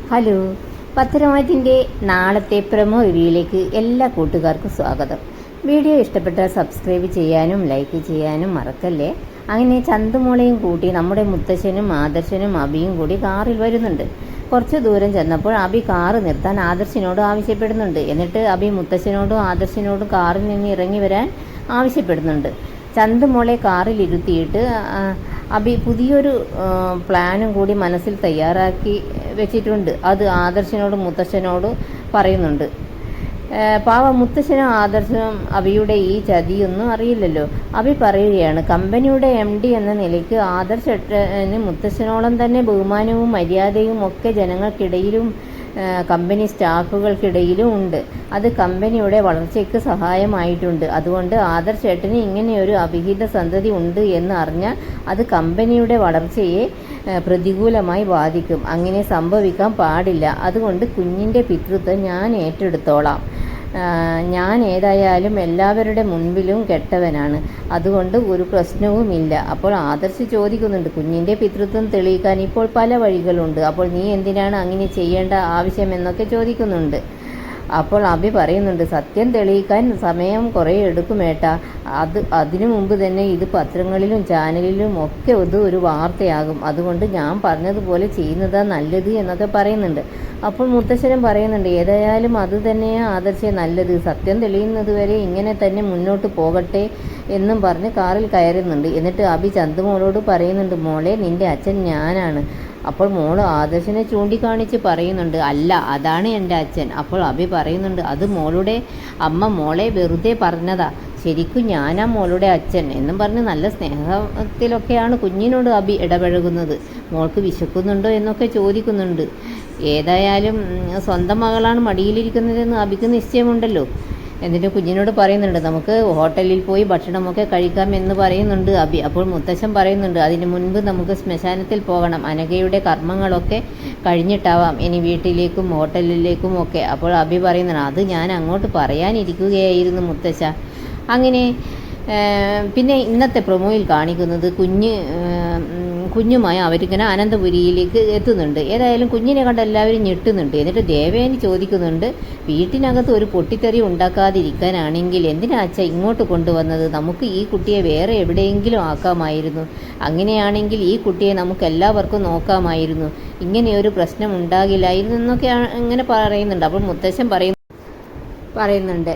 Hello, പത്തരമാറ്റിൻ്റെ നാളത്തെ promo റിവ്യൂയിലേക്ക് എല്ലാ കൂട്ടുകാർക്കും സ്വാഗതം. വീഡിയോ ഇഷ്ടപ്പെട്ടാൽ സബ്സ്ക്രൈബ് ചെയ്യാനും ലൈക്ക് ചെയ്യാനും മറക്കല്ലേ. അങ്ങനെ ചന്തുമോളെയും കൂട്ടി നമ്മുടെ മുത്തശ്ശനും ആദർശനും അബിയും കൂടി കാറിൽ വരുന്നുണ്ട്. കുറച്ച് ദൂരം ചെന്നപ്പോൾ അബി കാറ് നിർത്താൻ ആദർശിനോട് ആവശ്യപ്പെടുന്നുണ്ട്. എന്നിട്ട് അബി മുത്തശ്ശനോടും ആദർശിനോടും കാറിൽ നിന്ന് ഇറങ്ങി വരാൻ ആവശ്യപ്പെടുന്നുണ്ട്. ചന്തുമോളെ കാറിൽ ഇരുത്തിയിട്ട് അബി പുതിയൊരു പ്ലാനും കൂടി മനസ്സിൽ തയ്യാറാക്കി വെച്ചിട്ടുണ്ട്. അത് ആദർശിനോടും മുത്തശ്ശനോട് പറയുന്നുണ്ട്. പാവ മുത്തശ്ശനും ആദർശനും അബിയുടെ ഈ ചതിയൊന്നും അറിയില്ലല്ലോ. അബി പറയുകയാണ്, കമ്പനിയുടെ MD എന്ന നിലയ്ക്ക് ആദർശന് മുത്തശ്ശനോളം തന്നെ ബഹുമാനവും മര്യാദയും ഒക്കെ ജനങ്ങൾക്കിടയിലും കമ്പനി സ്റ്റാഫുകൾക്കിടയിലും ഉണ്ട്. അത് കമ്പനിയുടെ വളർച്ചയ്ക്ക് സഹായമായിട്ടുണ്ട്. അതുകൊണ്ട് ആദർശേട്ടന് ഇങ്ങനെയൊരു അവിഹിത സന്തതി ഉണ്ട് എന്ന് അറിഞ്ഞാൽ അത് കമ്പനിയുടെ വളർച്ചയെ പ്രതികൂലമായി ബാധിക്കും. അങ്ങനെ സംഭവിക്കാൻ പാടില്ല. അതുകൊണ്ട് കുഞ്ഞിൻ്റെ പിതൃത്വം ഞാൻ ഏറ്റെടുത്തോളാം. ഞാൻ ഏതായാലും എല്ലാവരുടെ മുൻപിലും കെട്ടവനാണ്. അതുകൊണ്ട് ഒരു പ്രശ്നവുമില്ല. അപ്പോൾ ആദർശ് ചോദിക്കുന്നുണ്ട്, കുഞ്ഞിൻ്റെ പിതൃത്വം തെളിയിക്കാൻ ഇപ്പോൾ പല വഴികളുണ്ട്. അപ്പോൾ നീ എന്തിനാണ് അങ്ങനെ ചെയ്യേണ്ട ആവശ്യമെന്നൊക്കെ ചോദിക്കുന്നുണ്ട്. അപ്പോൾ അബി പറയുന്നുണ്ട്, സത്യം തെളിയിക്കാൻ സമയം കുറേ എടുക്കുമേട്ടാ. അതിനു മുമ്പ് തന്നെ ഇത് പത്രങ്ങളിലും ചാനലിലും ഒക്കെ ഒരു വാർത്തയാകും. അതുകൊണ്ട് ഞാൻ പറഞ്ഞതുപോലെ ചെയ്യുന്നതാ നല്ലത് എന്നൊക്കെ പറയുന്നുണ്ട്. അപ്പോൾ മുത്തശ്ശനും പറയുന്നുണ്ട്, ഏതായാലും അത് തന്നെയാണ് ആദർശേ നല്ലത്. സത്യം തെളിയുന്നത് വരെ ഇങ്ങനെ തന്നെ മുന്നോട്ട് പോകട്ടെ എന്നും പറഞ്ഞ് കാറിൽ കയറുന്നുണ്ട്. എന്നിട്ട് അബി ചന്തുമോളോട് പറയുന്നുണ്ട്, മോളെ നിൻ്റെ അച്ഛൻ ഞാനാണ്. അപ്പോൾ മോള് ആദർശനെ ചൂണ്ടിക്കാണിച്ച് പറയുന്നുണ്ട്, അല്ല അതാണ് എൻ്റെ അച്ഛൻ. അപ്പോൾ അബി പറയുന്നുണ്ട്, അത് മോളുടെ അമ്മ മോളെ വെറുതെ പറഞ്ഞതാ. ശരിക്കും ഞാനാ മോളുടെ അച്ഛൻ എന്നും പറഞ്ഞ് നല്ല സ്നേഹത്തിലൊക്കെയാണ് കുഞ്ഞിനോട് അബി ഇടപഴകുന്നത്. മോൾക്ക് വിശക്കുന്നുണ്ടോ എന്നൊക്കെ ചോദിക്കുന്നുണ്ട്. ഏതായാലും സ്വന്തം മകളാണ് മടിയിലിരിക്കുന്നതെന്ന് അബിക്ക് നിശ്ചയമുണ്ടല്ലോ. എന്നിട്ട് കുഞ്ഞിനോട് പറയുന്നുണ്ട്, നമുക്ക് ഹോട്ടലിൽ പോയി ഭക്ഷണമൊക്കെ കഴിക്കാം എന്ന് പറയുന്നുണ്ട് അബി. അപ്പോൾ മുത്തശ്ശൻ പറയുന്നുണ്ട്, അതിന് മുൻപ് നമുക്ക് ശ്മശാനത്തിൽ പോകണം. അനഘയുടെ കർമ്മങ്ങളൊക്കെ കഴിഞ്ഞിട്ടാവാം ഇനി വീട്ടിലേക്കും ഹോട്ടലിലേക്കും ഒക്കെ. അപ്പോൾ അബി പറയുന്നുണ്ട്, അത് ഞാൻ അങ്ങോട്ട് പറയാനിരിക്കുകയായിരുന്നു മുത്തശ്ശ. അങ്ങനെ പിന്നെ ഇന്നത്തെ പ്രൊമോയിൽ കാണിക്കുന്നത് കുഞ്ഞുമായി അവരിങ്ങനെ അനന്തപുരിയിലേക്ക് എത്തുന്നുണ്ട്. ഏതായാലും കുഞ്ഞിനെ കണ്ട് എല്ലാവരും ഞെട്ടുന്നുണ്ട്. എന്നിട്ട് ദേവയാനി ചോദിക്കുന്നുണ്ട്, വീട്ടിനകത്ത് ഒരു പൊട്ടിത്തെറി ഉണ്ടാക്കാതിരിക്കാനാണെങ്കിൽ എന്തിനാ അച്ഛ ഇങ്ങോട്ട് കൊണ്ടുവന്നത്? നമുക്ക് ഈ കുട്ടിയെ വേറെ എവിടെയെങ്കിലും ആക്കാമായിരുന്നു. അങ്ങനെയാണെങ്കിൽ ഈ കുട്ടിയെ നമുക്ക് എല്ലാവർക്കും നോക്കാമായിരുന്നു. ഇങ്ങനെയൊരു പ്രശ്നം ഉണ്ടാകില്ലായിരുന്നു എന്നൊക്കെ ഇങ്ങനെ പറയുന്നുണ്ട്. അപ്പോൾ മുത്തശ്ശൻ പറയുന്നുണ്ട്,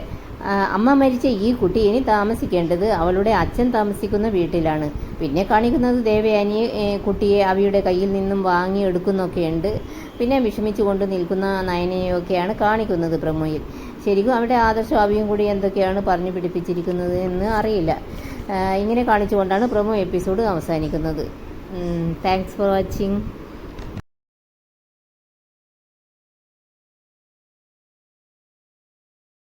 അമ്മ മരിച്ച ഈ കുട്ടി ഇനി താമസിക്കേണ്ടത് അവളുടെ അച്ഛൻ താമസിക്കുന്ന വീട്ടിലാണ്. പിന്നെ കാണിക്കുന്നത് ദേവയാനി കുട്ടിയെ അവയുടെ കയ്യിൽ നിന്നും വാങ്ങിയെടുക്കുന്നൊക്കെയുണ്ട്. പിന്നെ വിഷമിച്ചു കൊണ്ട് നിൽക്കുന്ന നയനയൊക്കെയാണ് കാണിക്കുന്നത് പ്രൊമോയിൽ. ശരിക്കും അവിടെ ആദർശം അവിയും കൂടി എന്തൊക്കെയാണ് പറഞ്ഞു പിടിപ്പിച്ചിരിക്കുന്നത് എന്ന് അറിയില്ല. ഇങ്ങനെ കാണിച്ചുകൊണ്ടാണ് പ്രൊമോ എപ്പിസോഡ് അവസാനിക്കുന്നത്. Thanks for watching.